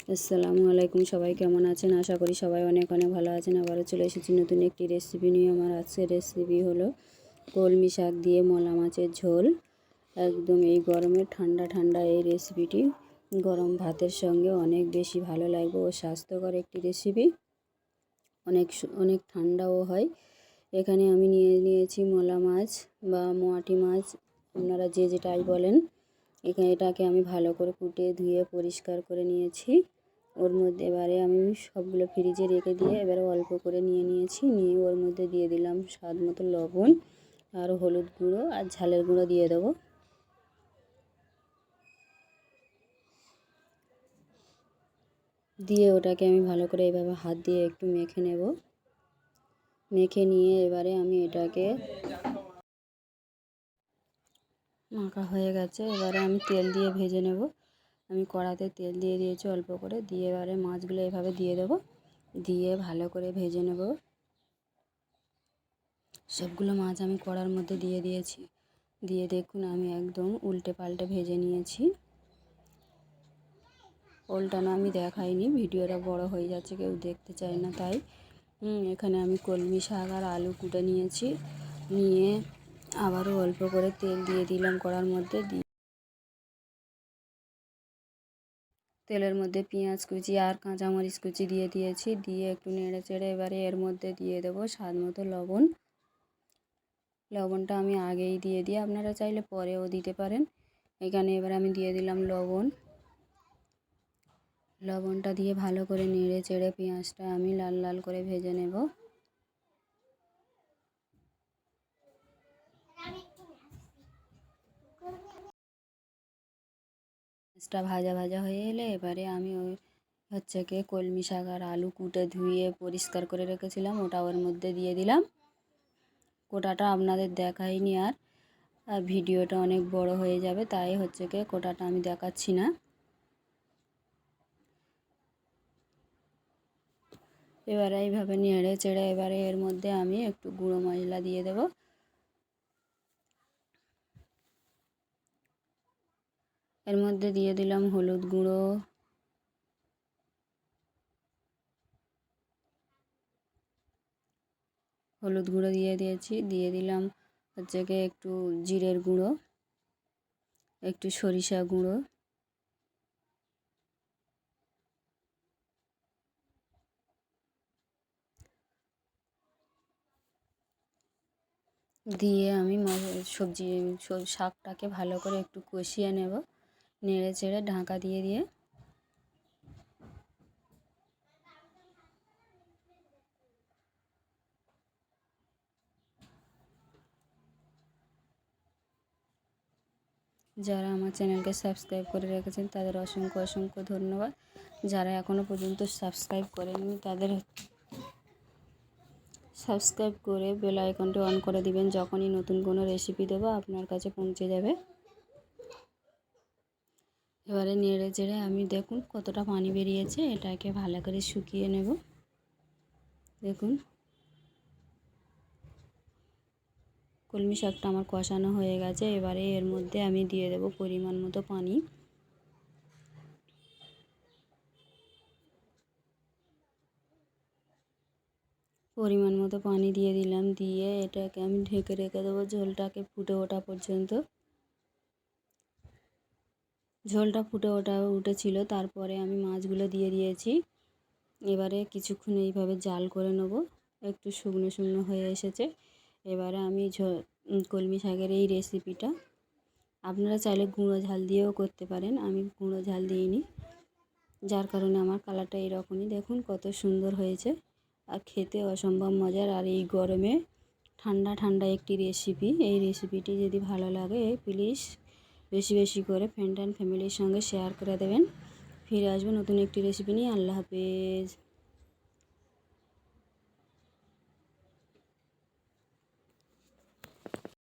আসসালামু আলাইকুম, সবাই কেমন আছেন? আশা করি সবাই অনেক অনেক ভালো আছেন। আবারও চলে এসেছি নতুন একটি রেসিপি নিয়ে। আমার আজকের রেসিপি হলো কলমি শাক দিয়ে মলা মাছের ঝোল। একদম এই গরমে ঠান্ডা ঠান্ডা এই রেসিপিটি গরম ভাতের সঙ্গে অনেক বেশি ভালো লাগবে ও স্বাস্থ্যকর একটি রেসিপি। অনেক ঠান্ডাও হয়। এখানে আমি নিয়েছি মলা মাছ বা মোয়াটি মাছ, আপনারা যে যেটাই বলেন। এটাকে আমি ভালো করে কুটে ধুয়ে পরিষ্কার করে নিয়েছি। ওর মধ্যে এবারে আমি সবগুলো ফ্রিজে রেখে দিয়ে এবারে অল্প করে নিয়েছি। নিয়ে ওর মধ্যে দিয়ে দিলাম স্বাদ মতো লবণ আর হলুদ গুঁড়ো আর ঝালের গুঁড়ো দিয়ে দেবো। দিয়ে ওটাকে আমি ভালো করে এইভাবে হাত দিয়ে একটু মেখে নেব। মেখে নিয়ে এবারে আমি এটাকে মাখা হয়ে গেছে। এবারে আমি তেল দিয়ে ভেজে নেব। আমি কড়াতে তেল দিয়ে দিয়েছি অল্প করে, দিয়ে এবারে মাছগুলো এভাবে দিয়ে দেবো। দিয়ে ভালো করে ভেজে নেব। সবগুলো মাছ আমি কড়ার মধ্যে দিয়ে দিয়েছি। দিয়ে দেখুন আমি একদম উল্টে পাল্টে ভেজে নিয়েছি। উল্টানো আমি দেখাইনি, ভিডিওটা বড় হয়ে যাচ্ছে, কেউ দেখতে চায় না তাই। এখানে আমি কলমি শাক আর আলু কুটে নিয়েছি। নিয়ে আবারও অল্প করে তেল দিয়ে দিলাম কড়ার মধ্যে। তেলের মধ্যে পেঁয়াজ কুচি আর কাঁচামরিচ কুচি দিয়ে দিয়েছি। দিয়ে একটু নেড়ে চেড়ে এবারে এর মধ্যে দিয়ে দেবো স্বাদ মতো লবণ। লবণটা আমি আগেই দিয়ে দিই, আপনারা চাইলে পরেও দিতে পারেন। এখানে এবার আমি দিয়ে দিলাম লবণ। লবণটা দিয়ে ভালো করে নেড়ে চেড়ে পেঁয়াজটা আমি লাল লাল করে ভেজে নেব। পেঁয়াজটা ভাজা ভাজা হয়ে এলে এবারে আমি কলমি শাক আর আলু কুটে ধুয়ে পরিষ্কার করে রেখেছিলাম, ওটা ওর মধ্যে দিয়ে দিলাম। কোটাটা আপনাদের দেখাইনি আর ভিডিওটা অনেক বড় হয়ে যাবে, তাই কোটাটা আমি দেখাচ্ছি না। এবারে এইভাবে নেড়ে চেড়ে এবারে এর মধ্যে আমি একটু গুঁড়ো মশলা দিয়ে দেব। এর মধ্যে দিয়ে দিলাম হলুদ গুঁড়ো, দিয়ে দিয়েছি। দিয়ে দিলাম একটু জিরের গুঁড়ো, একটু সরিষা গুঁড়ো, দিয়ে আমি শাকটাকে ভালো করে একটু কষিয়ে নেব। নেড়ে চেড়ে ঢাকা দিয়ে দিয়ে যারা আমার চ্যানেলকে সাবস্ক্রাইব করে রেখেছেন তাদের অসংখ্য অসংখ্য ধন্যবাদ। যারা এখনও পর্যন্ত সাবস্ক্রাইব করেননি তাদের সাবস্ক্রাইব করে বেল আইকনটি অন করে দিবেন। যখনই নতুন কোনো রেসিপি দেবো আপনার কাছে পৌঁছে যাবে। এবারে নেড়ে চেড়ে আমি দেখুন কতটা পানি বেরিয়েছে, এটাকে ভালো করে শুকিয়ে নেব। দেখুন কলমি শাকটা আমার কষানো হয়ে গেছে। এবারে এর মধ্যে আমি দিয়ে দেব পরিমাণ মতো পানি। পরিমাণ মতো পানি দিয়ে দিলাম। দিয়ে এটাকে আমি ঢেকে রেখে দেবো ঝোলটাকে ফুটে ওঠা পর্যন্ত। ঝোলটা উঠেছিল, তারপরে আমি মাছগুলো দিয়ে দিয়েছি। এবারে কিছুক্ষণ এইভাবে জাল করে নেব। একটু শুকনো শুকনো হয়ে এসেছে। এবারে আমি কলমি শাকের এই রেসিপিটা আপনারা চাইলে গুঁড়ো ঝাল দিয়েও করতে পারেন, আমি গুঁড়ো ঝাল দিইনি, যার কারণে আমার কালারটা এরকমই। দেখুন কত সুন্দর হয়েছে আর খেতে অসম্ভব মজার। আর এই গরমে ঠান্ডা ঠান্ডা একটি রেসিপি। এই রেসিপিটি যদি ভালো লাগে প্লিজ বেশি বেশি করে ফ্রেন্ড অ্যান্ড ফ্যামিলির সঙ্গে শেয়ার করে দেবেন। ফিরে আসবো নতুন একটি রেসিপি নিয়ে। আল্লাহ হাফেজ।